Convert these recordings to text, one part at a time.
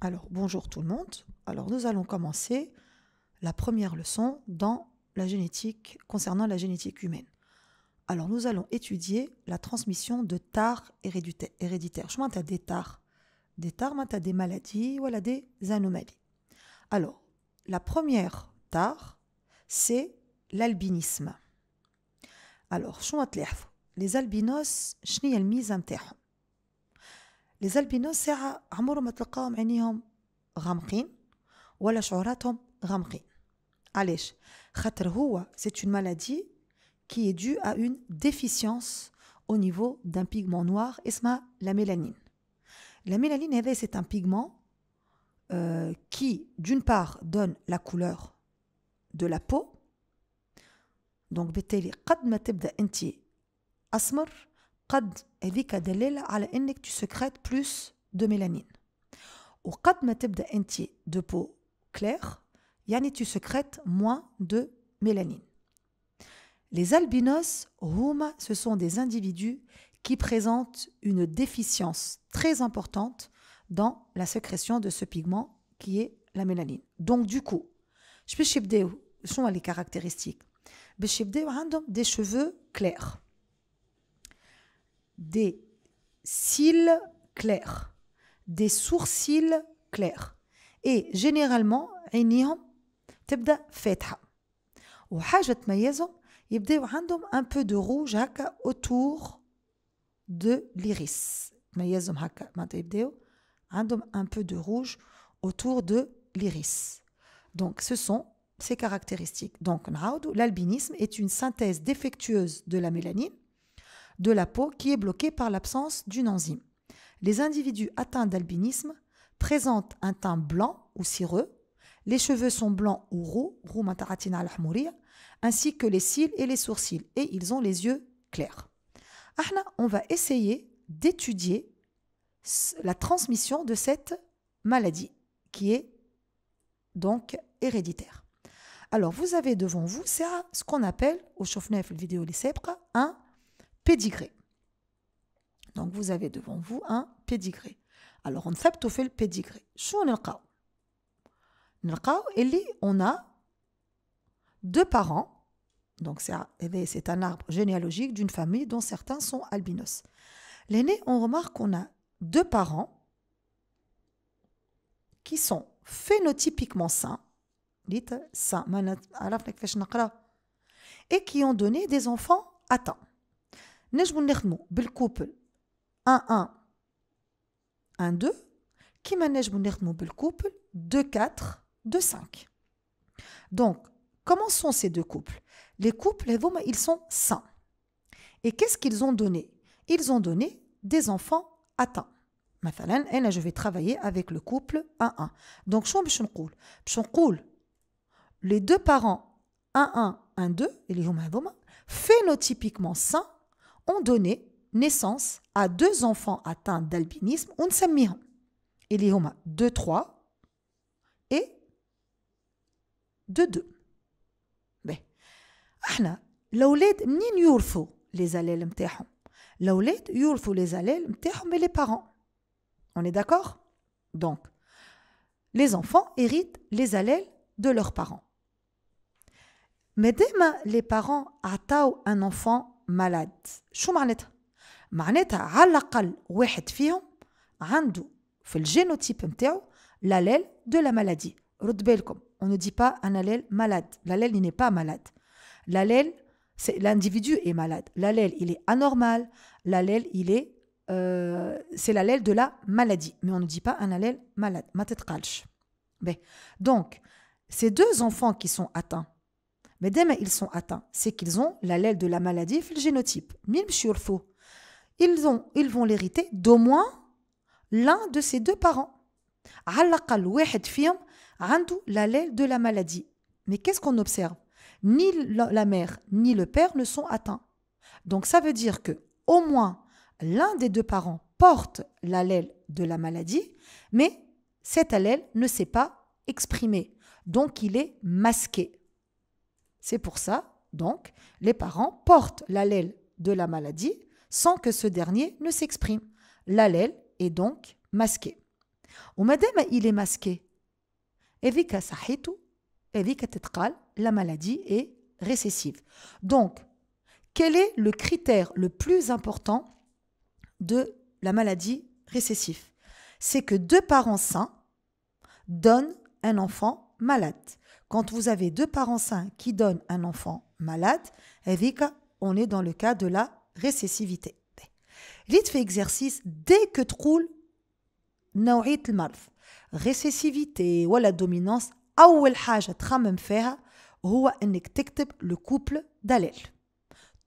Alors, bonjour tout le monde. Alors, nous allons commencer la première leçon dans la génétique, concernant la génétique humaine. Alors, nous allons étudier la transmission de tares héréditaires. Je m'entends des tares. Des tares, tu as des maladies ou des anomalies. Alors, la première tare, c'est l'albinisme. Alors, les albinos, شنو هي الميزة نتاعهم؟ Les albinos ساعة عمرهم ما تلقاهم عينيهم غامقين ولا شعوراتهم غامقين. علاش؟ خاطر هو c'est une maladie qui est due à une déficience au niveau d'un pigment noir اسمها la mélanine. La mélanine, c'est un pigment qui, d'une part, donne la couleur de la peau. Donc, بالتالي قد ما تبدأ أنت أسمر قد هذيك دليل على أنك tu sécrètes plus de mélanine. وقد ما تبدأ أنت de peau claire يعني tu sécrètes moins de mélanine. Les albinos, ce sont des individus qui présentent une déficience très importante dans la sécrétion de ce pigment qui est la mélanine. Donc du coup, je sont les caractéristiques. Des cheveux clairs, des cils clairs, des sourcils clairs et généralement عينيهم تبدأ فاتحة وحاجة تميزهم يبداو عندهم un peu de rouge هكا autour de l'iris. تميزهم هكا معناتها يبداو عندهم un peu de rouge autour de l'iris. Donc ce sont ces caractéristiques. Donc l'albinisme est une synthèse défectueuse de la mélanine de la peau qui est bloquée par l'absence d'une enzyme. Les individus atteints d'albinisme présentent un teint blanc ou cireux, les cheveux sont blancs ou roux, ainsi que les cils et les sourcils, et ils ont les yeux clairs. On va essayer d'étudier la transmission de cette maladie qui est donc héréditaire. Alors, vous avez devant vous, c'est ce qu'on appelle, au chauffenet la vidéo un pédigré. Donc, vous avez devant vous un pédigré. Alors, on fait le pédigré. On a deux parents. Donc, c'est un arbre généalogique d'une famille dont certains sont albinos. L'aîné, on remarque qu'on a deux parents qui sont phénotypiquement sains, et qui ont donné des enfants atteints. نجمو نخدمو بالكوبل 1-1 1-2 كيما نجمو نخدمو بالكوبل 2-4 2-5. Donc, comment sont ces deux couples? Les couples, ils sont sains. Et qu'est-ce qu'ils ont donné? Ils ont donné des enfants atteints. مثلا, je vais travailler avec le couple 1-1. Donc, شنو باش نقول؟ باش نقول les deux parents 1-1 1-2 اللي هما هذوما phénotypiquement sains ont donné naissance à deux enfants atteints d'albinisme ونسميهم اللي هما 2-3 et 2-2. باهي احنا الاولاد منين يورثوا les allèles نتاعهم؟ الاولاد يورثوا les allèles نتاعهم les parents. On est d'accord? Donc les enfants héritent les allèles de leurs parents. Mais dès que les parents عطاو un enfant malade, شو معناتها؟ معناتها على الأقل واحد فيهم عنده في الجينوتيب نتاعو l'allèle de la maladie. رد بالكم, on ne dit pas un allèle malade. L'allèle, il n'est pas malade. L'allèle, c'est l'individu est malade. L'allèle, il est anormal. L'allèle, c'est l'allèle de la maladie. Mais on ne dit pas un allèle malade. Ma tête calche. Donc, ces deux enfants qui sont atteints, mais dès qu'ils sont atteints, c'est qu'ils ont l'allèle de la maladie, le génotype. Ils vont l'hériter d'au moins l'un de ces deux parents. L'allèle de la maladie. Mais qu'est-ce qu'on observe? Ni la mère ni le père ne sont atteints. Donc ça veut dire que au moins l'un des deux parents porte l'allèle de la maladie, mais cet allèle ne s'est pas exprimé. Donc il est masqué. C'est pour ça, donc, les parents portent l'allèle de la maladie sans que ce dernier ne s'exprime. L'allèle est donc masqué. ومادام il est masqué هذيك صحيته هذيك تتقال la maladie est récessive. Donc quel est le critère le plus important de la maladie récessive? C'est que deux parents sains donnent un enfant malade. Quand vous avez deux parents sains qui donnent un enfant malade, on est dans le cas de la récessivité. L'id fait exercice dès que troule نوعية المرض récessivité ou la dominance أول حاجة تخمم فيها هو أنك تكتب le couple d'allèles.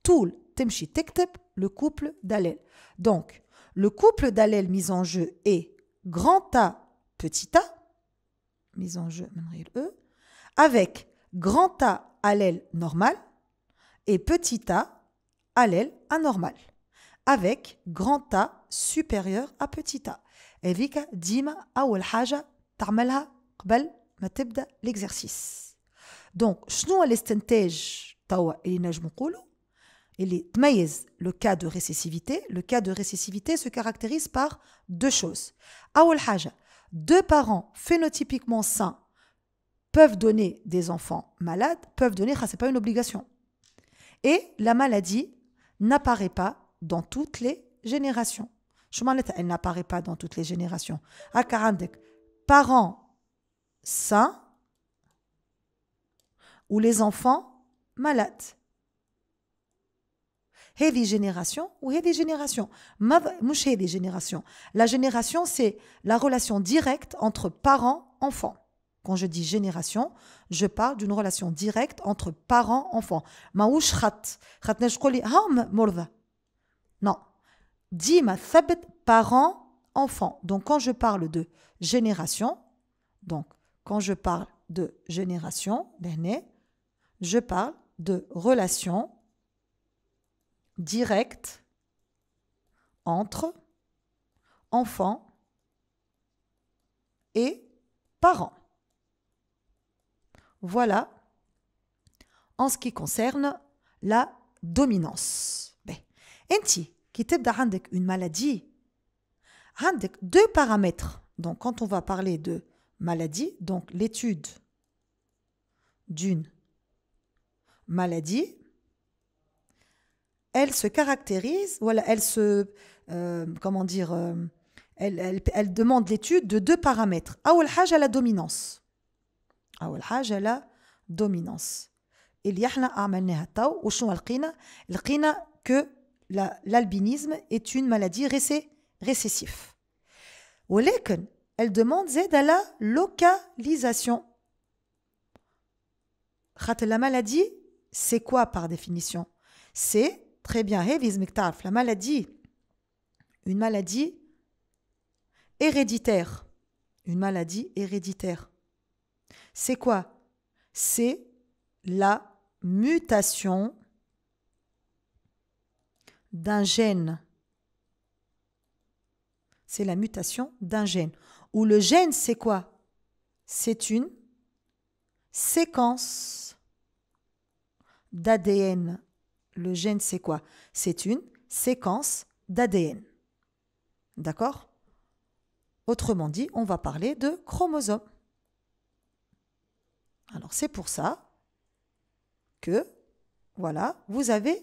طول تمشي تكتب le couple d'allèles. Donc, le couple d'allèles mis en jeu est grand A, petit a, mise en jeu E, avec grand A allèle normal et petit a allèle anormal, avec grand A supérieur à petit a. هذيك ديما أول حاجة تعملها قبل ما تبدأ l'exercice. Donc, شنو الاستنتاج توا اللي نجم نقولوا اللي تميز le cas de récessivité? Le cas de récessivité se caractérise par deux choses. أول حاجة, deux parents phénotypiquement sains peuvent donner des enfants malades, peuvent donner, c'est pas une obligation. Et la maladie n'apparaît pas dans toutes les générations. Elle n'apparaît pas dans toutes les générations. Parents sains ou les enfants malades. هذه génération ou هذه génération. مش هذه génération. La génération, c'est la relation directe entre parents-enfants. Quand je dis génération, je parle d'une relation directe entre parents-enfants. ماهوش خط نجم تقولي هم مرضى. Non. ديما ثبت parents-enfants. Donc quand je parle de génération, je parle de relation directe entre enfants et parents. Voilà en ce qui concerne la dominance. Enti, qui تبدا عندك une maladie, عندك deux paramètres. Donc quand on va parler de maladie, donc l'étude d'une maladie, elle se caractérise, voilà, elle se, elle demande l'étude de deux paramètres. أول حاجة la dominance. أول حاجة la dominance. اللي احنا عملناها تو وشنو لقينا que l'albinisme est une maladie récessive. ولكن elle demande زاد la localisation. La maladie, c'est quoi par définition? C'est très bien, la maladie, une maladie héréditaire. Une maladie héréditaire. C'est quoi? C'est la mutation d'un gène. C'est la mutation d'un gène. Ou le gène, c'est quoi? C'est une séquence d'ADN. Le gène, c'est quoi? C'est une séquence d'ADN. D'accord? Autrement dit, on va parler de chromosomes. Alors, c'est pour ça que, voilà, vous avez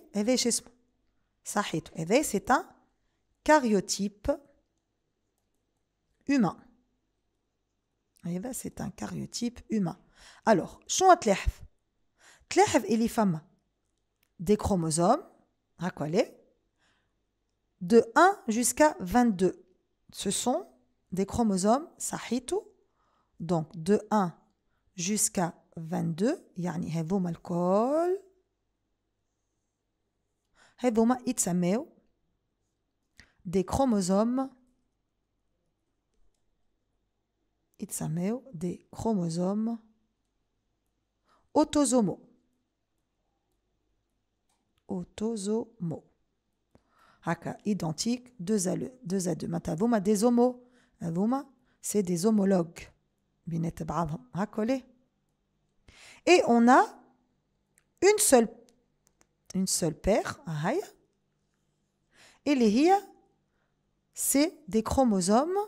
c'est un karyotype humain. C'est un karyotype humain. Alors, شنو تلاحظ؟ تلاحظ اللي فما des chromosomes, de 1 jusqu'à 22. Ce sont des chromosomes sahitou, donc de 1 jusqu'à 22, يعني هذوما الكل هذوما يتسموا des chromosomes autosomaux. Autosomaux. Haka, identique, 2 à 2. Matavouma, des homos. Avouma, c'est des homologues. Binet bravum. Hakolé. Et on a une seule paire. Ahaya. Et les hia, c'est des chromosomes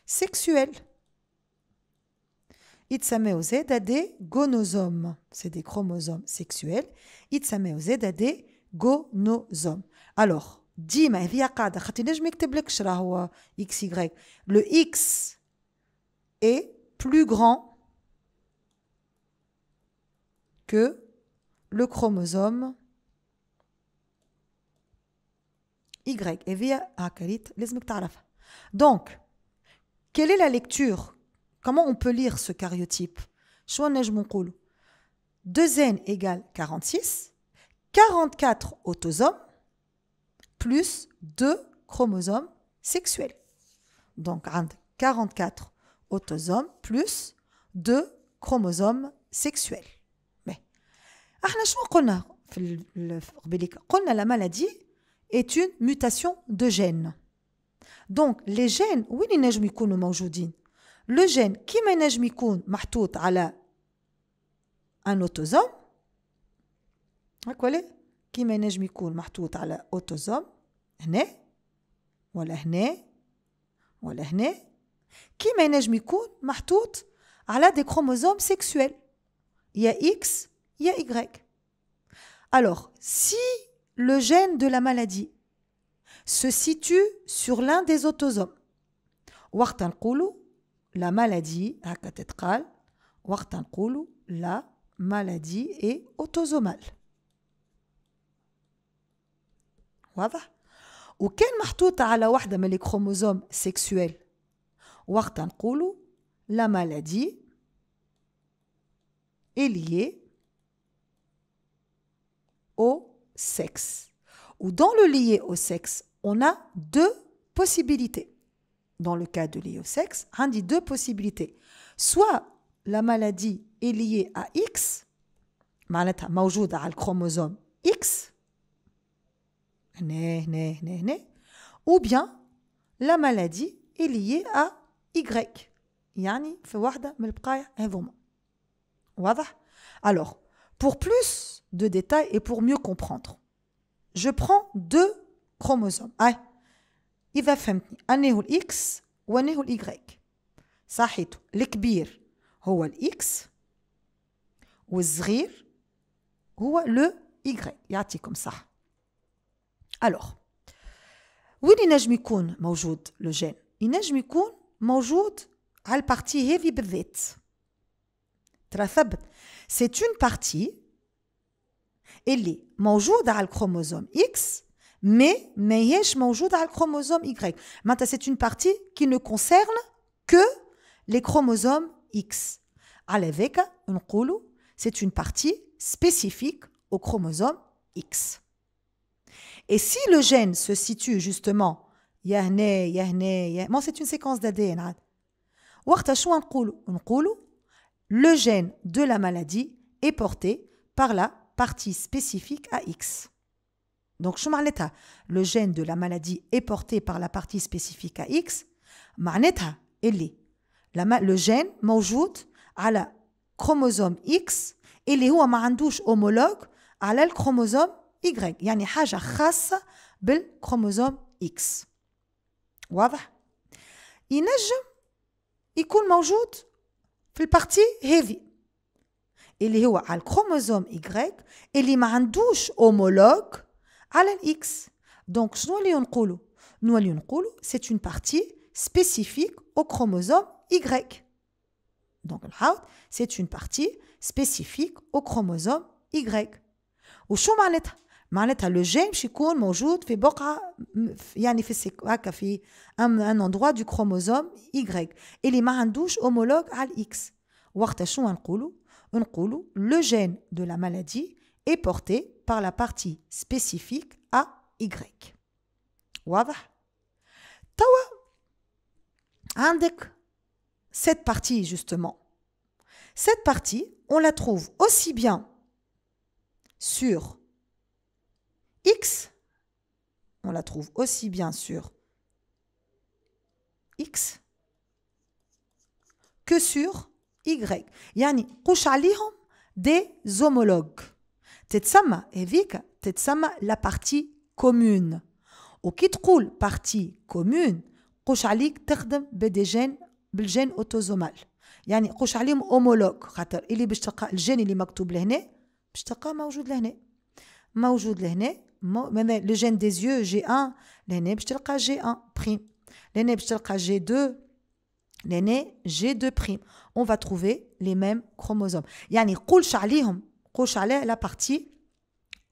sexuels. يتسموا زادا des gonosomes. C'est des chromosomes sexuels. يتسموا زادا des gonosomes. Alors, ديما هذه قاعدة خاطر نجم يكتب لك شرا هو XY. Le X est plus grand que le chromosome Y. Et via هكا لازمك تعرفها. Donc, quelle est la lecture? Comment on peut lire ce cariotype? شو نجم نقولوا 2N égale 46, 44 autosomes plus 2 chromosomes sexuels. Donc, 44 autosomes plus 2 chromosomes sexuels. Mais, احنا شو قلنا في قبيلك؟ قلنا la maladie est une mutation de gènes. Donc, les gènes, وين ينجم يكونوا موجودين؟ Le gène كيما ينجم يكون محطوط على un autosome. هاكا كيما ينجم يكون محطوط على autosome هنا ولا هنا ولا هنا، كيما ينجم يكون محطوط على des chromosomes sexuels. Il y a X, il y a Y. Alors, si le gène de la maladie se situe sur l'un des autosomes, وقت نقولوا la maladie هكا تتقال، وقت نقولوا la maladie est autosomale. واضح؟ وكان محطوطة على واحدة من الكروموزوم سيكسويل، وقت نقولوا la maladie est liée au sexe. Ou dans le lié au sexe, on a deux possibilités. Dans le cas de lié au sexe, on dit deux possibilités. Soit la maladie est liée à X, معناتها موجودة على الكروموزوم X، ou bien la maladie est liée à Y، يعني في واحدة من البقايا هذوما. واضح؟ Alors, pour plus de détails et pour mieux comprendre, je prends deux chromosomes. إذا فهمتني أنه هو الإكس وأنه هو الإي. صحيته الكبير هو الإكس والصغير هو لو إي. يعطيكم صح. Alors, وين ينجم يكون موجود لو جين؟ ينجم يكون موجود على البارتي هذه بالذات. ترى ثبت c'est une partie اللي موجودة على الكروموزوم X mais ما هيش موجودة على الكروموزوم Y. معناتها c'est une partie qui ne concerne que les chromosomes X. على ذاك نقولوا c'est une partie spécifique au chromosome X. Et si le gène se situe justement bon, c'est une séquence d'ADN. وقتها شو نقولوا le gène de la maladie est porté par la partie spécifique à X. Donc, شو معناتها le gène de la maladie est porté par la partie spécifique à X؟ معناتها اللي le gène موجود على chromosome X اللي هو ما عندوش homologue على الكروموزوم Y، يعني حاجة خاصة بالكروموزوم X. واضح؟ ينجم يكون موجود في البارتي هذه اللي هو على الكروموزوم Y اللي ما عندوش homologue على الإكس. دونك شنو اللي نقولوا؟ c'est une partie spécifique au chromosome Y. Donc نحاول c'est une partie spécifique au chromosome Y. وشو معناتها le gène باش يكون موجود في بقعة، يعني في هكا في un endroit du chromosome Y اللي ما عندوش homologue على الإكس. وقتها شنو نقولوا le gène de la maladie est porté par la partie spécifique à Y. واضح؟ توا عندك cette partie justement. Cette partie, on la trouve aussi bien sur X, on la trouve aussi bien sur X que sur Y. يعني قوش عليهم des homologues. تتسمى هذيك تتسمى la partie commune. وكي تقول partie commune قوش عليك تخدم بدي جين بالجين اوتوزومال يعني قوش عليهم اومولوج خاطر اللي باش تلقى الجين اللي مكتوب لهنا باش تلقاه موجود لهنا موجود لهنا لو جين دي زيو جي 1 لهنا باش تلقى جي 1 بريم لهنا باش تلقى جي 2 لهنا جي 2 بريم on va trouver les mêmes chromosomes يعني قولش عليهم قولش على la partie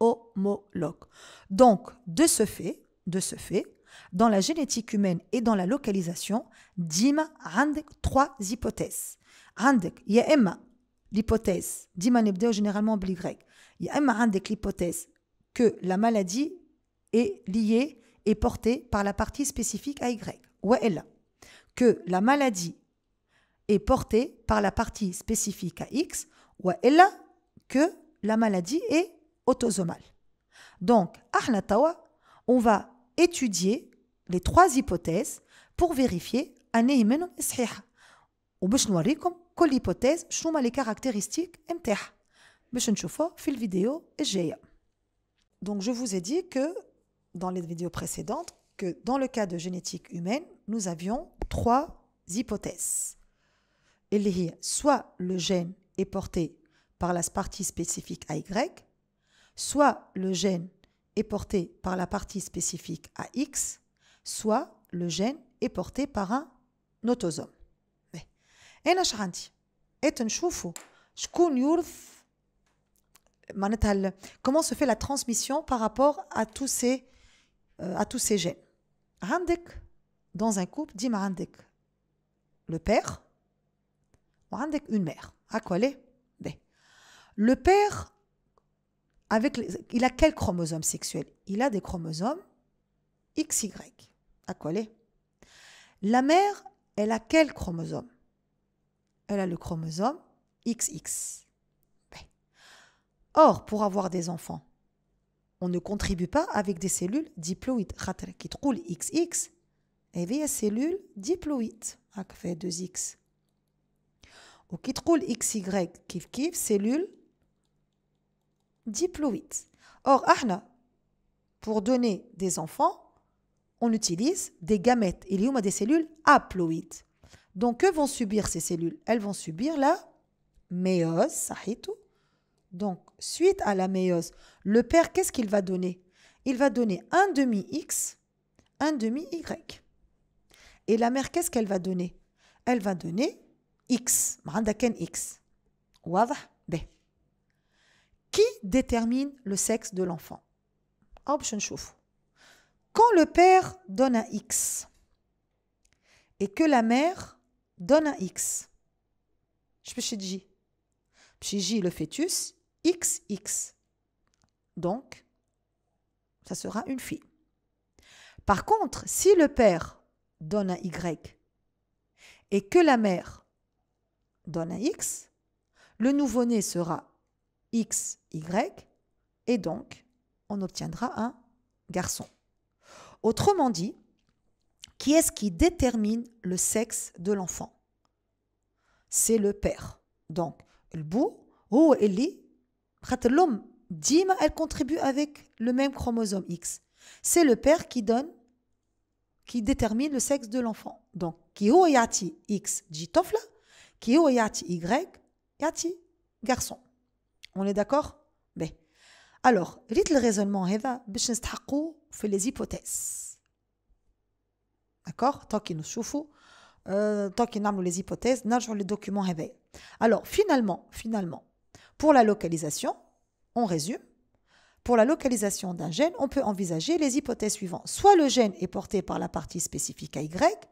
homologue donc de ce fait dans la génétique humaine et dans la localisation ديما عندك 3 hypothèses عندك يا اما l'hypothèse ديما نبداو généralement بالY يا اما عندك l'hypothèse que la maladie est liée et portée par la partie spécifique à Y ou elle que la maladie est portée par la partie spécifique à X ou elle que la maladie est autosomale donc on va étudier les 3 hypothèses pour vérifier أنهي منهم صحيحة وباش نوريكم كل hypothèse شنو هما les caractéristiques نتاعها باش نشوفوه في الفيديو الجاية. Donc je vous ai dit que dans les vidéos précédentes que dans le cas de génétique humaine nous avions 3 hypothèses. اللي هي soit le gène est porté par la partie spécifique à Y soit le gène est porté par la partie spécifique à X soit le gène est porté par un autosome. أنا اش عندي؟ نشوفوا شكون يورث معناتها comment se fait la transmission par rapport à tous ces gènes. عندك dans un couple ديما عندك le père وعندك une mère. هاكا ليه؟ Le père il a quel chromosome sexuel? Il a des chromosomes XY. هاكا ليه؟ La mère, elle a quel chromosome? Elle a le chromosome XX. Or, pour avoir des enfants, on ne contribue pas avec des cellules diploïdes. Qui troule XX, et des cellules diploïdes. Ça fait 2X. Ou qui troule XY, kif, cellules diploïdes. Or, pour donner des enfants, on utilise des gamètes. Il y a des cellules haploïdes. Donc, que vont subir ces cellules? Elles vont subir la méiose, sahitou. Donc, suite à la méiose, le père, qu'est-ce qu'il va donner? Il va donner un demi-X, un demi-Y. Et la mère, qu'est-ce qu'elle va donner? Elle va donner X. X. Qui détermine le sexe de l'enfant? Quand le père donne un X et que la mère donne un X, je peux chez J le fœtus XX. Donc, ça sera une fille. Par contre, si le père donne un Y et que la mère donne un X, le nouveau-né sera XY et donc on obtiendra un garçon. Autrement dit, qui est-ce qui détermine le sexe de l'enfant? C'est le père. Donc, le bou, ou Eli, l'homme, Dima, elle contribue avec le même chromosome X. C'est le père qui détermine le sexe de l'enfant. Donc, qui ou yati X dit tofla, qui ou yati Y, yati garçon. On est d'accord? Ben. Alors, le raisonnement est là, fait les hypothèses. D'accord? Tant qu'il nous chauffe, tant qu'il nous les hypothèses, nous avons les documents. Alors, finalement, pour la localisation, on résume. Pour la localisation d'un gène, on peut envisager les hypothèses suivantes. Soit le gène est porté par la partie spécifique à Y,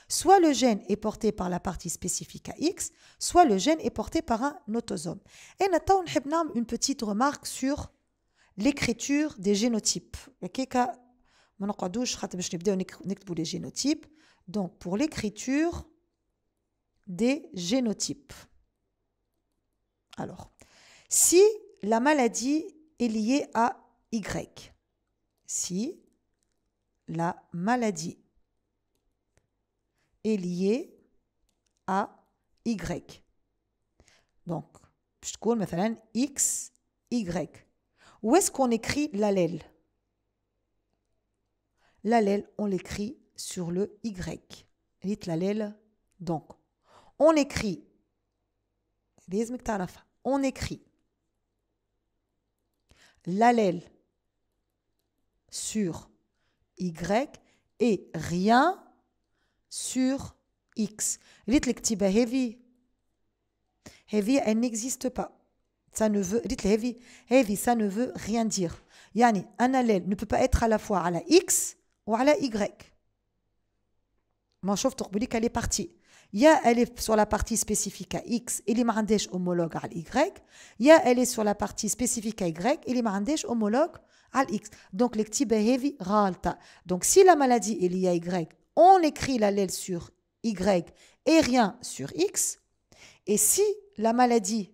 soit le gène est porté par la partie spécifique à X, soit le gène est porté par un autosome. Et maintenant, on a une petite remarque sur l'écriture des génotypes. Les génotypes. Donc, pour l'écriture des génotypes. Alors, si la maladie est liée à Y, si la maladie est liée à Y, donc, je trouve مثلا X, Y. Où est-ce qu'on écrit l'allèle? L'allèle, on l'écrit sur le Y. Donc, on écrit l'allèle sur Y et rien sur X. Heavy, elle n'existe pas. Ça ne veut, heavy, ça ne veut rien dire. Yani, un allèle ne peut pas être à la fois à la X ou à la Y. Moi, je trouve qu'elle est partie. Elle est sur la partie spécifique à X, et il est homologue à Y. Elle est sur la partie spécifique à Y, et il est homologue à X. Donc, le petit heavy ralta. Donc, si la maladie est liée à Y, on écrit l'allèle sur Y et rien sur X. Et si la maladie,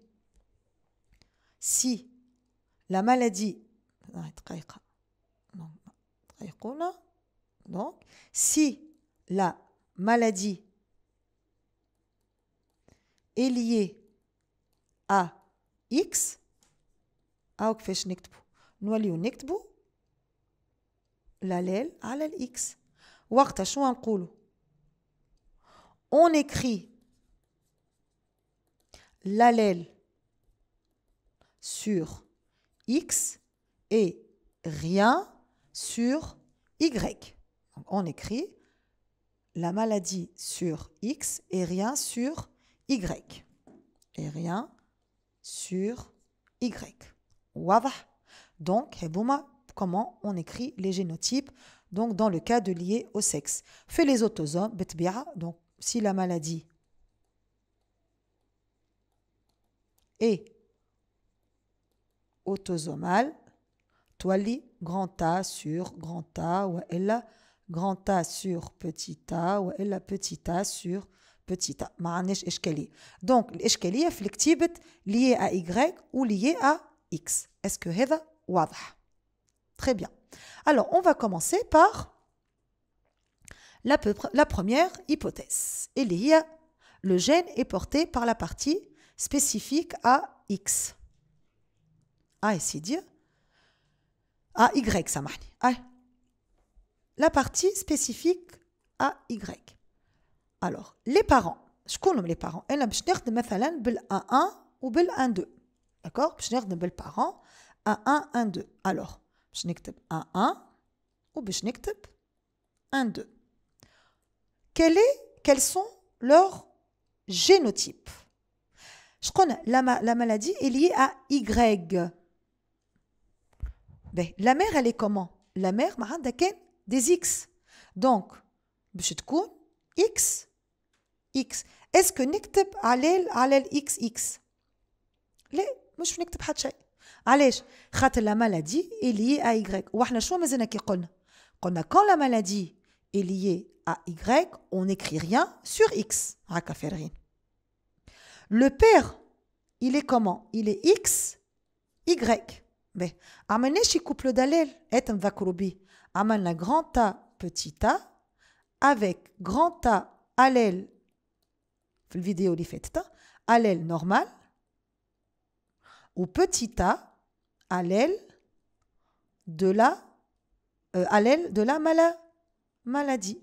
donc, si la maladie est liée à X, l'allèle à l'X. On écrit l'allèle sur X et rien sur Y. Donc, on écrit la maladie sur X et rien sur Y. Et rien sur Y. Donc, comment on écrit les génotypes donc dans le cas de lié au sexe. Fait les autosomes, donc si la maladie est autosomale, toali grand A sur grand A ou elle grand A sur petit a ou elle petit a sur petit a. Donc l'eshkaliya في الكتيبة lié à Y ou lié à X. Est-ce que هذا واضح? Très bien. Alors, on va commencer par la première hypothèse. Le gène est porté par la partie spécifique à X. c'est dire à Y, ça marche. La partie spécifique à Y. Alors, les parents, je connais les parents. Elle a besoin مثلا بال1 ou بال1 2. D'accord? Besoin de bel parents 1 1 2. Alors, باش نكتب 1 1 وباش نكتب 1 2. Quels sont leurs génotypes? Je connais la maladie est liée à Y. Ben, la mère, elle est comment? La mère, des X. Donc, باش تكون X X. Est-ce que نكتب على X X? لا مش نكتب حتى شيء. علاش؟ خاطر la maladie est liée à Y. وإحنا شو مازلنا كي قلنا quand la maladie est liée à Y, on n'écrit rien sur X. هكا فارغين. Le père, il est comment? Il est X Y. Ben, عملنا شي couple d'allèles. نذكروا بيه. عملنا grand A petit a avec grand A allèle في الفيديو اللي فاتت allèle normal ou petit a allèle de la maladie.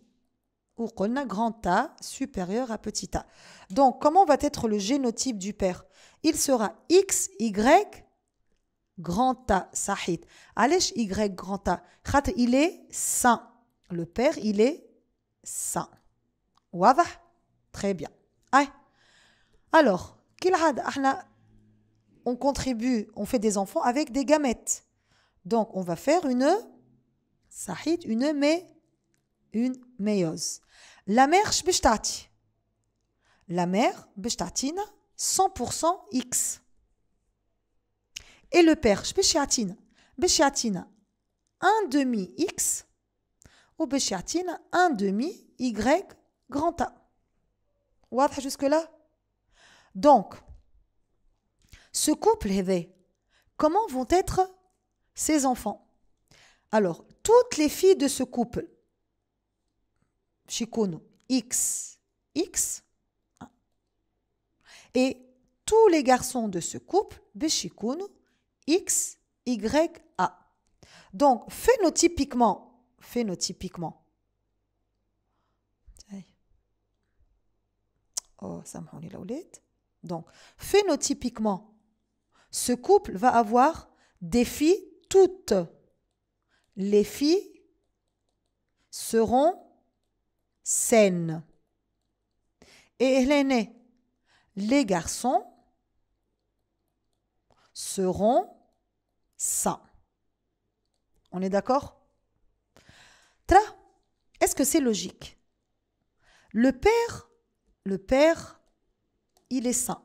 Ou qu'on a grand A supérieur à petit a. Donc, comment va être le génotype du père? Il sera XY grand A. Sahid. Allèche Y grand A. Il est sain. Le père, il est sain. Wadah? Très bien. Alors, on contribue, on fait des enfants avec des gamètes. Donc, on va faire une méiose. La mère, la mère, 100% X. Et le père, un demi X ou un demi Y grand A. واضح jusque-là? Donc, ce couple, comment vont être ses enfants? Alors, toutes les filles de ce couple, Shikono, X, X, et tous les garçons de ce couple, Beshikono, X, Y, A. Donc, phénotypiquement, Oh, سامحوني الأولاد. Donc, phénotypiquement, ce couple va avoir des filles. Toutes les filles seront saines. Et les garçons seront sains. On est d'accord? Est-ce que c'est logique? Le père, il est sain.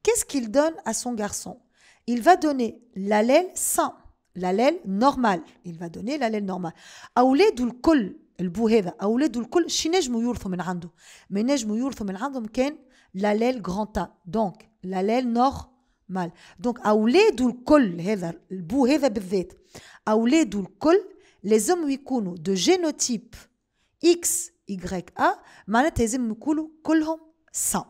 Qu'est-ce qu'il donne à son garçon? Il va donner l'allèle sain, l'allèle normal. Il va donner l'allèle normal. أولاد الكل البو هذا أولاد الكل شي نجموا يورثوا من عنده ما نجموا يورثوا من عندهم كان l'allèle grand A. Donc l'allèle normal. Donc أولاد الكل هذا البو هذا بالذات أولاد الكل لازم يكونوا de génotype X Y A معناتها لازم يكونوا كلهم sains.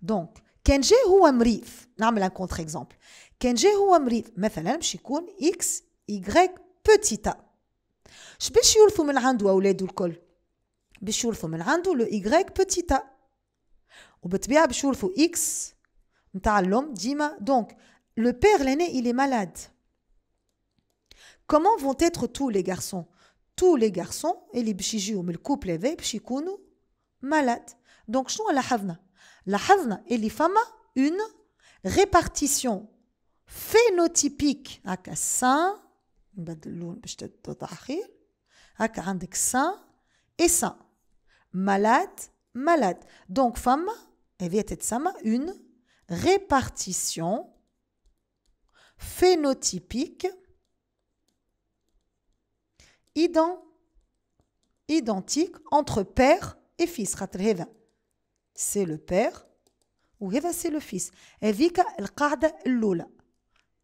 Donc كان جاي هو مريض نعمل un contre exemple. كان جاي هو مريض مثلا باش يكون X Y petit A. باش يورثوا من عنده أولاده الكل؟ باش يورثوا من عنده لو Y petit A. وبالطبيعة باش يورثوا X نتاع الأم ديما. Donc le père l'aîné il est malade. Comment vont être tous les garçons? Tous les garçons اللي باش يجيو من الكوبل هذا باش يكونوا malades. Donc شنو لاحظنا؟ لاحظنا اللي فما une répartition phénotypique هكا sain نبدل اللون باش تتوضح خير هكا عندك sain et sain malade. Donc فما هذه تتسمى une répartition phénotypique identique entre père et fils. خاطر هذا c'est le père وهذا c'est le fils. هذيك القاعدة الأولى.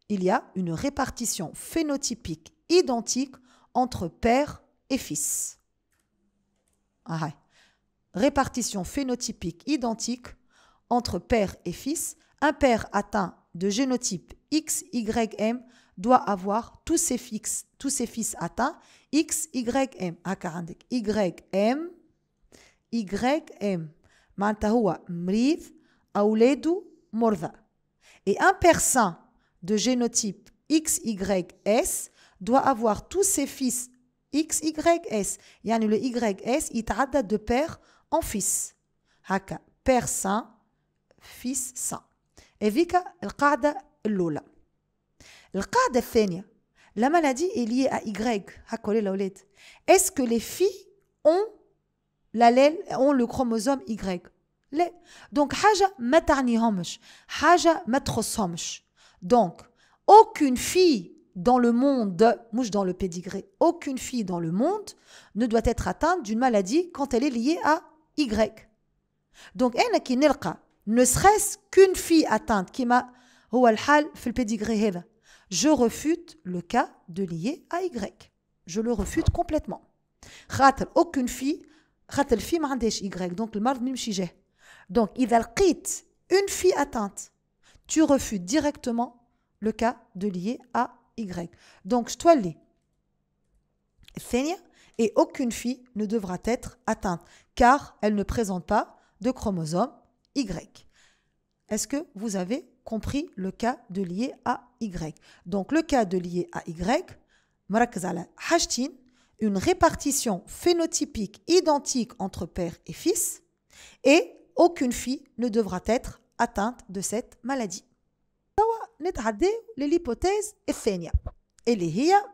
Il y a une répartition phénotypique identique entre père et fils. Répartition phénotypique identique entre père et fils. Un père atteint de génotype X, Y, M doit avoir tous ses fils atteints X, Y, M. Y, M, Y, M. معناتها هو مريض أولاده مرضى. Et un père sain de génotype XYS doit avoir tous ses fils XYS. يعني le YS يتعدى de père en fils. هكا père sain fils sain. هذيك القاعدة الأولى. القاعدة الثانية la maladie est liée à Y. هكا ولا الأولاد. Est-ce que les filles ont le chromosome Y? لا. Donc حاجة ما تعنيهمش حاجة ما تخصهمش. Donc aucune fille dans le monde, mouche dans le pédigré, aucune fille dans le monde ne doit être atteinte d'une maladie quand elle est liée à Y. Donc أنا كي نلقى ne serait-ce qu'une fille atteinte كما هو الحال في البيديغري هذا, je refute le cas de lié à Y. Je le refute complètement. خاطر aucune fille خاطر الفي ما عندهاش Y, donc المرض ما يمشي جاه. Donc إذا لقيت une fille atteinte, tu refutes directement le cas de lié à Y. Donc je dois le et aucune fille ne devra être atteinte car elle ne présente pas de chromosome Y. Est-ce que vous avez compris le cas de lié à Y? Donc le cas de lié à Y, مركز على حاجتين, une répartition phénotypique identique entre père et fils et aucune fille ne devra être atteinte de cette maladie. نتعدى للhypothèse الثانية اللي هي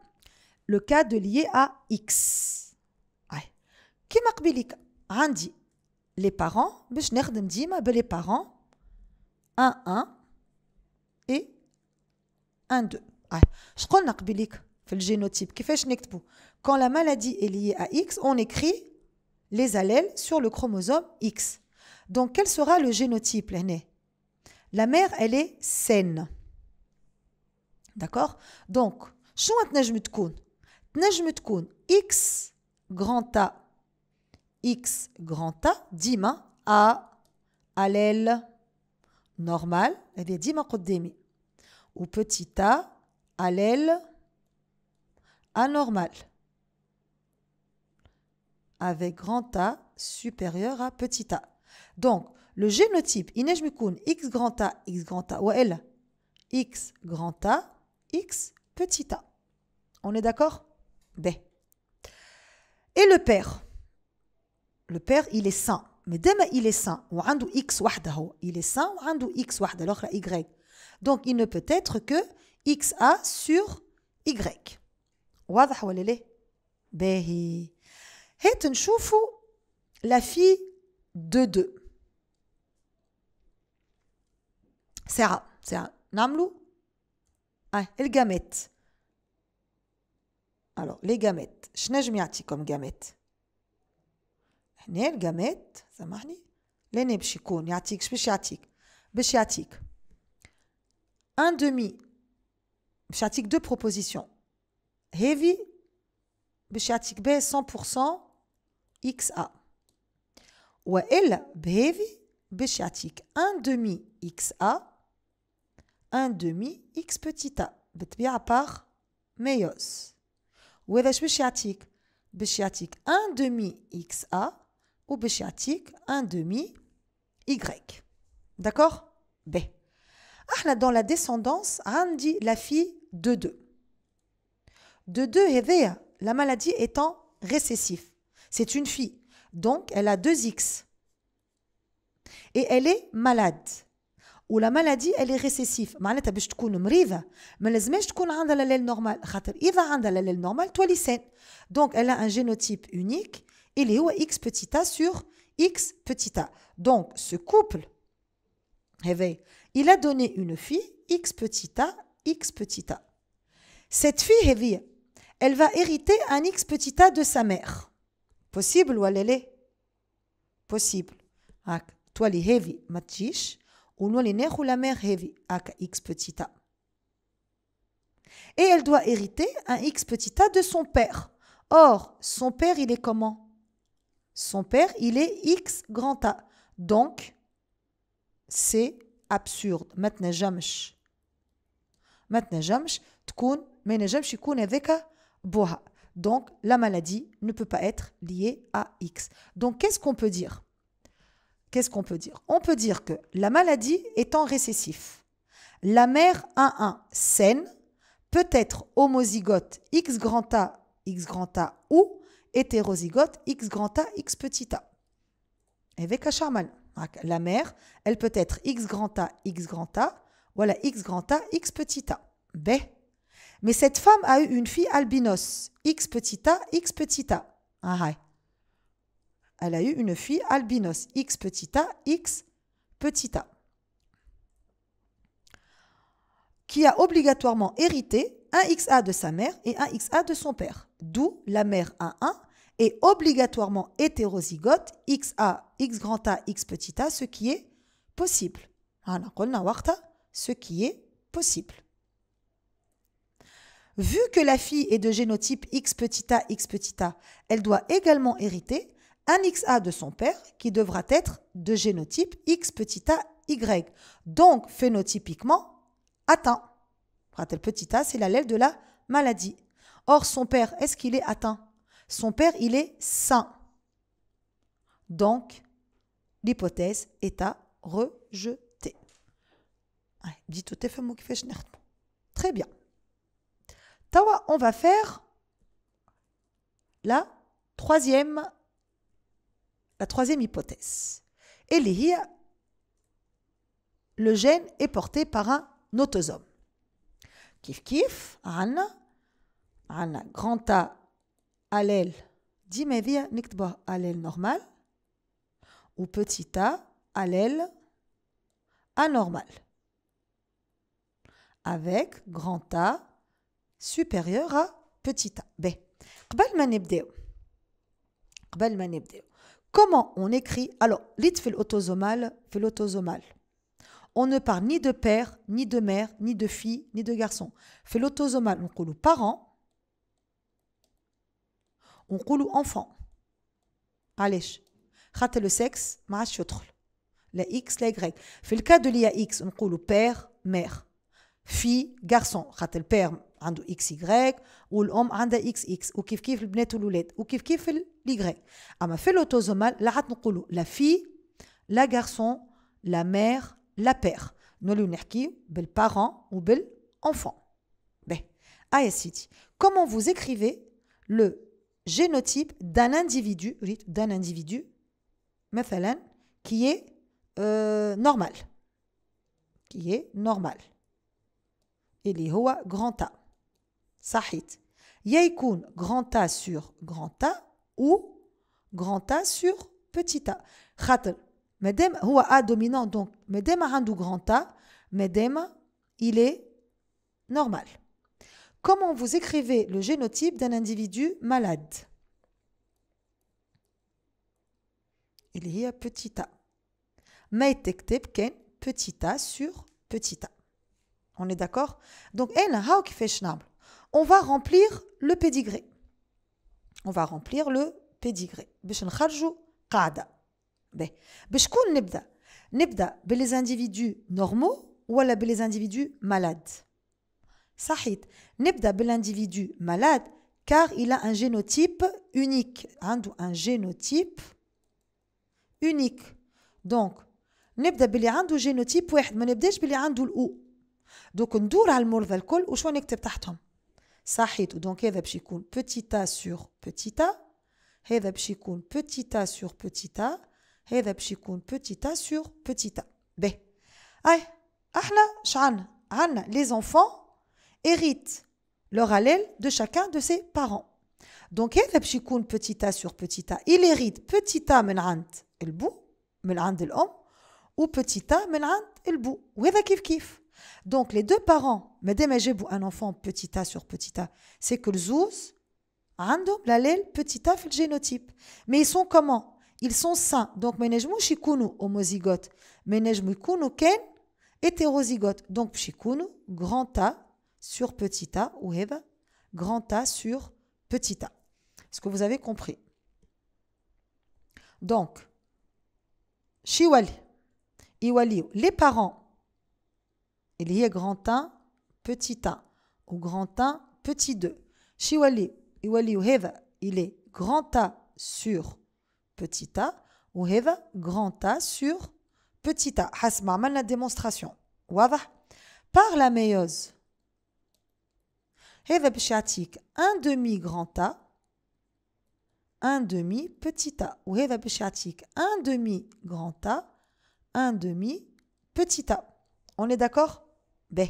le cas de lié à X. كما قبيلك عندي les parents باش نخدم ديما بلي parents 1 et 1 2. شقولنا قبيلك في الجينوتيب كيفاش نكتبوا quand la maladie est liée à X on écrit les allèles sur le chromosome X. Donc quel sera le génotype là? La mère elle est saine. D'accord? Donc شنو تنجم تكون؟ تنجم تكون X grand A X grand A ديما A allèle normal هذه ديما قدامي و petit A allèle anormal avec grand A supérieur à petit a. Donc, le génotype, ينجم يكون x grand A, ou elle, x grand A, x petit a. On est d'accord? B. Et le père? Le père, il est sain. Mais dès il est sain, ou عنده x وحده, il est sain ou عنده x وحده, alors la y. Donc, il ne peut être que xa sur y. واضح ولا لا؟ باهي. هات نشوفوا la fille de 2. ساعة نعملوا les gamètes. Alors, les gamètes. شنجم يعطي comme gamètes؟ هنا الجامات سامحني لين باش يكون يعطيك باش يعطيك un demi باش يعطيك deux propositions heavy باش يعطيك به 100% XA والا بهيفي باش يعطيك un demi XA un demi X petit a بالطبيعة par ميوس وهذا باش يعطيك un demi XA ou باش يعطيك un demi Y. D'accord? B. احنا dans la descendance عندي la fille de 2. De 2 هذايا la maladie étant récessif. C'est une fille. Donc elle a 2X. Et elle est malade. Ou la maladie elle est récessive. معناتها باش تكون مريضة ما لازمش تكون عندها l'allèle normal. خاطر إذا عندها l'allèle normal تولي saine. Donc elle a un génotype unique. Il est où X petit a sur X petit a. Donc, ce couple, il a donné une fille, X petit a, X petit a. Cette fille, elle va hériter un X petit a de sa mère. Possible ou elle est? Possible. Toi, les heavy, matchish, ou nous, les nègres ou la mère heavy, X petit a. Et elle doit hériter un X petit a de son père. Or, son père, il est comment? Son père, il est X grand A. Donc, c'est absurde. Maintenant, jamsh. تكون ما ينجمش يكون هذاك بوها. Donc, la maladie ne peut pas être liée à X. Donc, qu'est-ce qu'on peut dire? On peut dire que la maladie étant récessif, la mère 1-1 saine peut être homozygote X grand A ou hétérozygote X grand A, X petit a. Avec Acharman. La mère, elle peut être X grand A, voilà X grand A, X petit a. B. Mais cette femme a eu une fille albinos, X petit a, X petit a. Elle a eu une fille albinos, X petit a, X petit a. Qui a obligatoirement hérité un XA de sa mère et un XA de son père. D'où la mère 1-1 est obligatoirement hétérozygote XA, X grand A, X petit a, ce qui est possible. Ce qui est possible. Vu que la fille est de génotype X petit a, elle doit également hériter un XA de son père qui devra être de génotype X petit a, Y. Donc, phénotypiquement, atteint. Le petit a, c'est l'allèle de la maladie. Or, son père, est-ce qu'il est atteint? Son père, il est sain. Donc, l'hypothèse est à rejeter. Très bien. Tawa, on va faire la troisième hypothèse. Et le gène est porté par un autosome. Kif, عنا grand A allèle ديما هذيا نكتبها allèle normal ou petit a allèle anormal avec grand A supérieur à petit a. B. قبل ما نبداو comment on écrit? Alors, lit في l'autosomal. On ne parle ni de père, ni de mère, ni de fille, ni de garçon. Fait l'autosomal, on dit parents, on dit enfant. Allez, خاطر le sexe, ما عادش يدخل. La X, la Y. Fait le cas de l'IAX, on dit père, mère. fille, garçon. Le père a XY ou l'homme a XX. Ou kif kif البنات والولاد. Ou kif kif l'Y. أما في l'autosomal, la fille, la garçon, la mère, la père. Nous نحكي بالparent ou بالenfant. Ben, Sidi. Comment vous écrivez le génotype d'un individu, مثلا, qui est normal. Qui est normal. اللي هو grand A. صحيت. يا يكون grand A sur grand A ou grand A sur petit A. خاطر مادام هو A dominant, donc مادام عنده grand A, مادام il est normal. Comment vous écrivez le génotype d'un individu malade? Il y a petit a. ما يتكتب كان petit a sur petit a. On est d'accord? Donc, on va remplir le pédigré. On va remplir le pédigré. باش نخرجوا قاعدة. باش كون نبدأ بالles individus normaux ولا بالles individus malades. صحيت. نبدأ بالindividu malade car il a un génotype unique. عنده un génotype unique. Donc, نبدأ باللي عنده génotype واحد. ما نبداش باللي عنده الأو. دوك ندور على المرضى الكل وشو نكتب تحتهم. صحيت. دونك هذا باش يكون petit a sur petit a. هذا باش يكون petit a sur petit a. هذا باش يكون petit a sur petit a. باهي. احنا عندنا les enfants héritent leur allèle de chacun de ses parents. Donc هذا باش يكون petit a sur petit a. Il hérite petit a من عند البو من عند الأم ou petit a من عند البو. وهذا كيف. Donc les deux parents, مادام جابوا un enfant petit a sur petit a, c'est que الزوز عندهم l'allèle petit a في الجينوتيب. Mais ils sont comment? Ils sont sains. Donc ما ينجموش يكونوا homozygotes. ما ينجموا يكونوا كان hétérozygotes. Donc باش يكونوا grand A sur petit a ou هذا grand A sur petit a. Est-ce que vous avez compris? Donc les parents il y a grand 1 petit 1 ou grand 1 petit 2. Il est grand A sur petit a ou grand A sur petit a. حسب عملنا la démonstration. واضح؟ Par la méiose. هذا باش يعطيك un demi grand A, un demi petit a. وهذا باش يعطيك un demi grand A, un demi petit a. On est d'accord? Ben.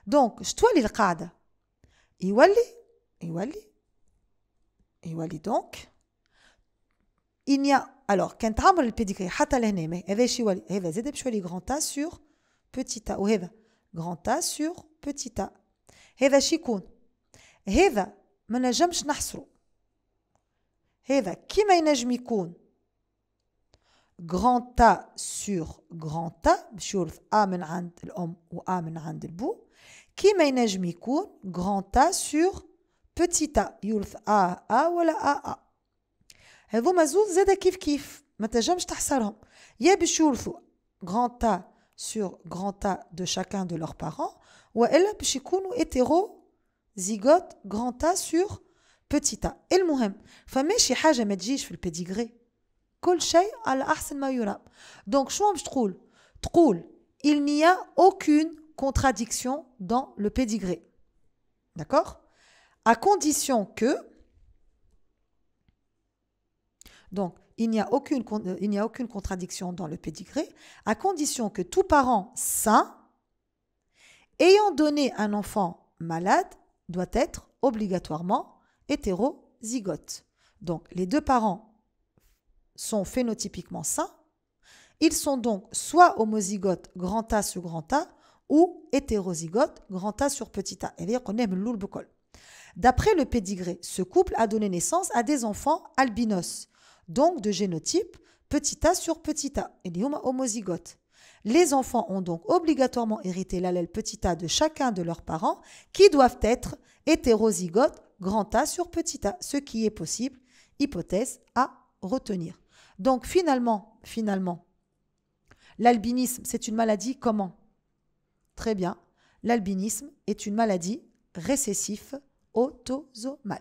Donc, شتولي القاعدة؟ يولي donc il n'y a alors كان تعمل البيديغري حتى لهنا ما هذا شي يولي هذا زاد باش يولي grand A sur petit a وهذا grand A sur petit a. هذا شي يكون هذا ما نجمش نحصره. هذا كيما ينجم يكون grand A sur grand A باش يورث A من عند الأم و A من عند البو. كيما ينجم يكون grand A sur petit A يورث A ولا A. هذوما زوز زادا كيف ما تنجمش تحصرهم. يا باش يورثوا grand A sur grand A de chacun de leurs parents وإلا باش يكونوا hétérozygotes grand A sur petit A. المهم فماشي حاجة ما تجيش في البيديغري. كل شيء على أحسن ما يرام. Donc شو باش تقول؟ il n'y a aucune contradiction dans le pédigré. D'accord? À condition que donc il n'y a aucune contradiction dans le pédigré à condition que tout parent sain ayant donné un enfant malade doit être obligatoirement hétérozygote. Donc les deux parents sont phénotypiquement sains. Ils sont donc soit homozygotes grand A sur grand A ou hétérozygotes grand A sur petit a. D'après le pédigré, ce couple a donné naissance à des enfants albinos, donc de génotype petit a sur petit a. Homozygotes. Les enfants ont donc obligatoirement hérité l'allèle petit a de chacun de leurs parents qui doivent être hétérozygotes grand A sur petit a, ce qui est possible, hypothèse à retenir. Donc finalement, l'albinisme, c'est une maladie comment? Très bien. L'albinisme est une maladie récessive autosomale.